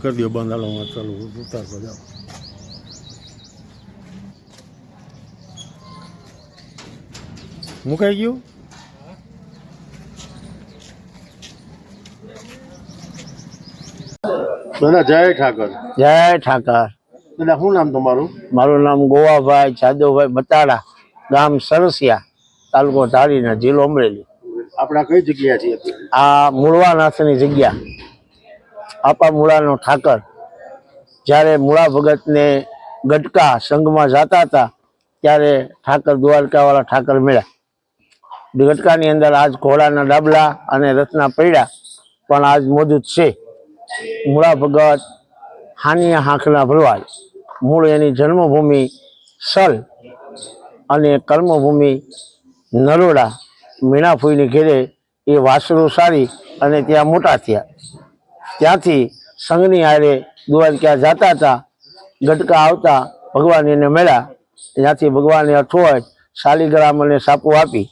કરી દો બંધ. હાલો ચાલુ ઉતારતો જાઓ. મુકાઈ ગયું. દાદા જય ઠાકર. જય ઠાકર. દાદા શું નામ તમારું? મારું નામ ગોવાભાઈ જાદવભાઈ બતાડા, ગામ સરસિયા, તાલુકો ધારીના, જિલ્લો અમરેલી. આપણા કઈ જગ્યા છીએ? આ મૂળવાનાથની જગ્યા, આપા મૂળાનો ઠાકર. જ્યારે મૂળા ભગતને ગટકા સંઘમાં જતા હતા ત્યારે ઠાકર દ્વારકાવાળા ઠાકર મળ્યા. ગટકાની અંદર આજ ઘોડાના ડાબલા અને રથના પૈડા પણ આજ મોજૂદ છે. મૂળા ભગત હાનિયા હાંખના ભરવાડ, મૂળ એની જન્મભૂમિ સલ અને કર્મભૂમિ નરોડા. મીણાફુઈની ઘેરે એ વાસરું સારી અને ત્યાં મોટા થયા. ત્યાંથી સંઘની હારે દ્વારકા જતા હતા. ગટકા આવતા ભગવાન એને મળ્યા. ત્યાંથી ભગવાને અઠવાડ શાલિગ્રામ અને સાપુ આપી.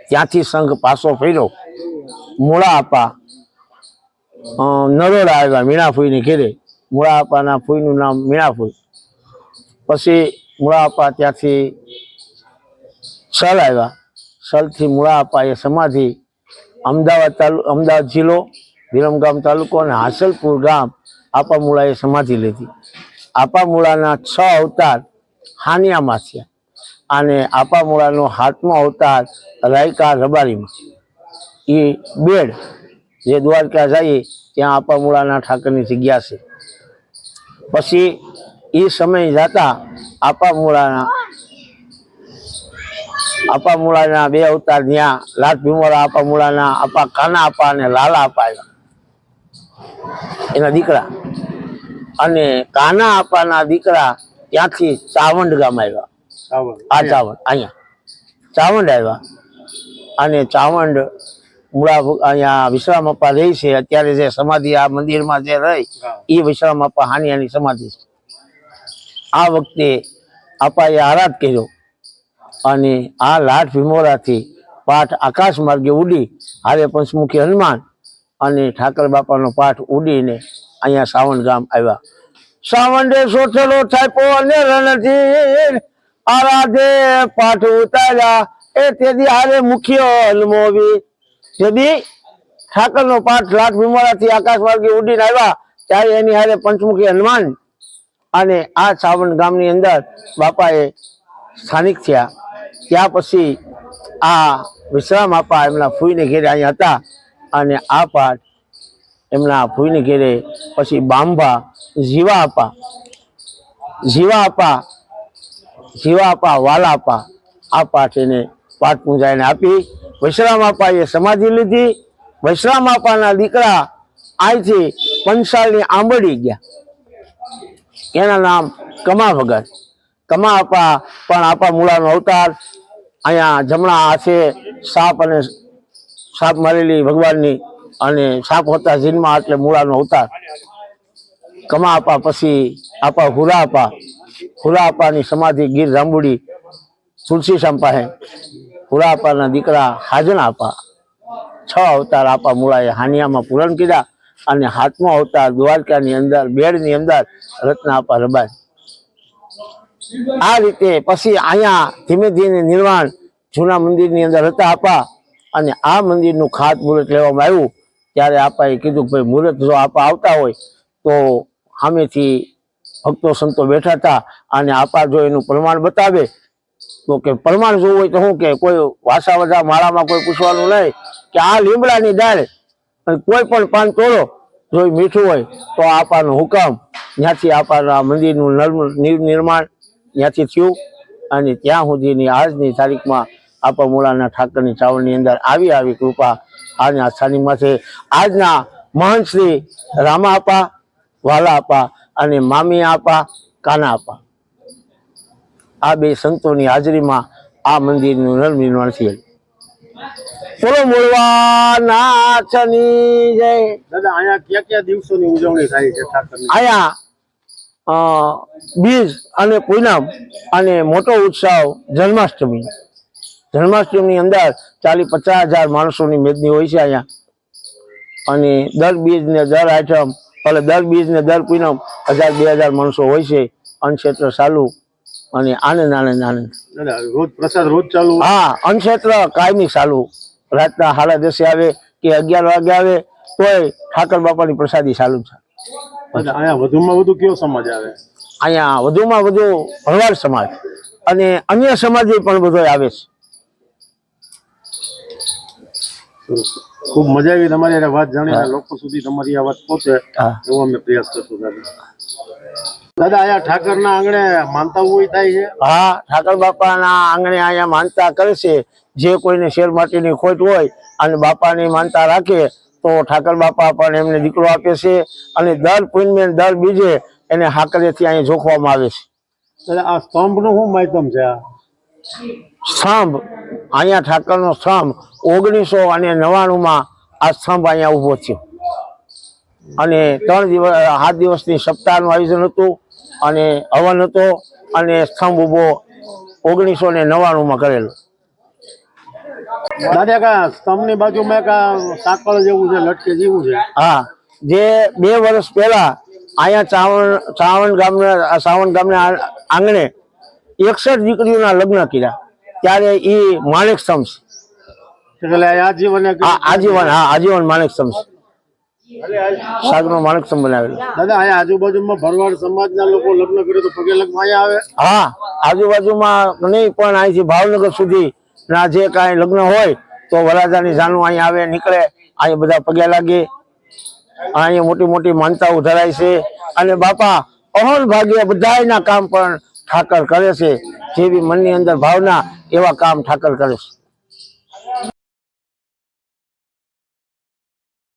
ત્યાંથી સંઘ પાછો ફર્યો. મૂળા આપા નરોડા આવ્યા મીણાફુઈની ઘેરે. મૂળા આપાના ફૂઈનું નામ મીણાફુઈ. પછી મૂળા આપા ત્યાંથી સલ આવ્યા. સલથી મૂળા આપા એ સમાધિ અમદાવાદ જિલ્લો, વિરમગામ તાલુકો અને હાસલપુર ગામ આપા મૂળાએ સમાધિ લીધી. આપા મૂળાના 6 અવતાર હાનિયામાં થયા અને આપા મૂળાનો 7મો અવતાર રાયકા રબારીમાં. એ બેડ જે દ્વારકા જઈએ ત્યાં આપા મૂળાના ઠાકરની જગ્યા છે. પછી એ સમય જતા આપા મૂળાના 2 અવતાર ત્યાં લાટ ભીમોરા આપા મૂળાના આપા કાના આપા અને લાલા આપા આવ્યા, એના દીકરા. અને કાના આપાના દીકરા ત્યાંથી ચાવંડ ગામ આવ્યા. આ ચાવંડ અહીંયા ચાવંડ આવ્યા અને ચાવંડ મૂળા અહીંયા વિશ્રામ અપ્પા રહી છે. અત્યારે જે સમાધિ આ મંદિરમાં જે રહી એ વિશ્રામ અપ્પા હાનિયાની સમાધિ છે. આ વખતે અપ્પાએ આરાધ કર્યો અને આ લાઠ ભીમોરાથી પાઠ આકાશ માર્ગે ઉડી હારે પંચમુખી હનુમાન અને ઠાકર બાપાનો પાઠ ઉડીને અહીંયા સાવંડ ગામ આવ્યા. સાવંડે સોચલો થાપ્યો અને રણધીર આરાધે પાઠ ઉતાર્યા. એ તેથી હારે મુખ્ય હલમોવી. તેથી ઠાકરનો પાઠ લાઠ ભીમોરાથી આકાશ માર્ગે ઉડીને આવ્યા ત્યારે એની હારે પંચમુખી હનુમાન અને આ સાવંડ ગામની અંદર બાપાએ સ્થાનિક થયા. ત્યાં પછી આ વિશ્રામ આપા એમના ફૂઈને ઘેરે અહીંયા હતા અને આ પાઠ એમના ફૂઈને ઘેરે પછી બાંભા જીવા આપા વાલા આપા આ પાઠ એને પાઠ પૂજા એને આપી. વિશ્રામ આપાએ સમાધિ લીધી. વિશ્રામ આપાના દીકરા અહીંથી પંચાલની આંબડી ગયા. એના નામ કમા ભગત. કમા આપા પણ આપા મૂળાનો અવતાર. અહીંયા જમણા હાથે સાપ મારેલી ભગવાનની અને સાપ હોતા જીનમાં એટલે મૂળાનો અવતાર. કમા આપા પછી આપા હુરા આપાની સમાધિ ગીર જાંબુડી તુલસી સંપાહે. હુરા આપાના દીકરા હાજણા આપા. 6 અવતાર આપા મૂળાએ હાનિયામાં પૂરણ કર્યા અને 7મો અવતાર દ્વારકાની અંદર બેડની અંદર રત્ના આપા રબારી. આ રીતે પછી અહીંયા ધીમે ધીમે નિર્માણ જૂના મંદિરની અંદર હતા આપા અને આ મંદિરનું ખાત મુહૂર્ત લેવામાં આવ્યું ત્યારે આપાએ કીધું કે ભાઈ મુહૂર્ત જો આપા આવતા હોય તો સામેથી ભક્તો સંતો બેઠા હતા અને આપા જો એનું પ્રમાણ બતાવે તો કે પ્રમાણ જોવું હોય તો શું કે કોઈ વાસા વધા માળામાં કોઈ પૂછવાનું નહીં કે આ લીમડાની ડાળ કોઈ પણ પાન તોડો જો મીઠું હોય તો આપાનો હુકમ. ત્યાંથી આપાના મંદિરનું નિર્માણ ત્યાંથી થયું અને ત્યાં સુધીની આજની તારીખમાં આપા મૂળાના ઠાકરની ચાવડની અંદર આવી કૃપા આજના સ્થાનિકમાં છે. આજના મહંત શ્રી રામા આપા, વાલા આપા અને મામી આપા, કાના આપા આ 2 સંતોની હાજરીમાં આ મંદિરનું નિર્માણ થયેલું. બોલો મૂળવાનાથની જય. દાદા અહીંયા કયા દિવસોની ઉજવણી થાય છે ઠાકરની? અહીંયા બીજ અને પૂનમ અને મોટો ઉત્સવ જન્માષ્ટમી. જન્માષ્ટમીની અંદર 40-50 હજાર માણસોની મેદની હોય છે અહીંયા અને દર બીજ ને દર આઠમ એટલે દર બીજ ને દર પૂનમ 1000-2000 માણસો હોય છે. અન્નક્ષેત્ર ચાલુ અને આનંદ આનંદ આનંદ. દાદા રોજ પ્રસાદ રોજ ચાલુ? હા, અન્નક્ષેત્ર કાયમી ચાલુ. રાતના 10:30 આવે કે 11 વાગે આવે તોય ઠાકર બાપાની પ્રસાદી ચાલુ છે. દાદા અહીંયા વધુમાં વધુ કયો સમાજ આવે? અહીંયા વધુમાં વધુ ભરવાડ સમાજ અને અન્ય સમાજ પણ બધો આવે છે. ખૂબ મજા આવી તમારી હારે વાત જાણીને. લોકો સુધી તમારી આ વાત પહોંચે હા. એવો અમે પ્રયાસ કરશું દાદા. દાદા અહીંયા ઠાકરના આંગણે માનતા હોય થાય છે? હા, ઠાકર બાપાના આંગણે અહીંયા માનતા કરે છે. જે કોઈને શેર માટીની ખોટ હોય અને બાપાની માનતા રાખે તો ઠાકર બાપા પણ એમને દીકરો આપે છે અને દર પૂનમે દર બીજે એને હાકરેથી અહીંયા જોખવામાં આવે છે. દાદા આ સ્તંભનું શું માધ્યમ છે? આ સ્તંભ અહીંયા ઠાકરનો સ્તંભ 1999માં આ સ્તંભ અહીંયા ઊભો થયો અને 7 દિવસની સપ્તાહનું આયોજન હતું અને હવન હતો અને સ્તંભ ઊભો 1999માં કરેલો. દાદા કા સ્તંભની બાજુમાં કા સાંકળ જેવું છે, લટકે જેવું છે? હા, જે 2 વર્ષ પહેલા અહીંયા સાવણ ગામના આંગણે 61 દીકરીઓના લગ્ન કર્યા ત્યારે એ માણેક સ્તંભ છે. એટલે આજીવન આજીવન માણેક સ્તંભ છે. સાગનો માણેક સ્તંભ બનાવેલો. દાદા અહીંયા આજુબાજુમાં ભરવાડ સમાજના લોકો લગ્ન કરે તો પગે લગવા અહીંયા આવે? હા, આજુબાજુમાં નહીં પણ અહીંથી ભાવનગર સુધી ના જે કાંઈ લગ્ન હોય તો વરરાજાની જાનું અહીંયા આવે નીકળે, અહીંયા બધા પગે લાગે. અહીંયા મોટી મોટી માનતાઓ ધરાય છે અને બાપા અહોન ભાગ્ય બધાયના કામ પણ ઠાકર કરે છે. જેવી મનની અંદર ભાવના એવા કામ ઠાકર કરે છે.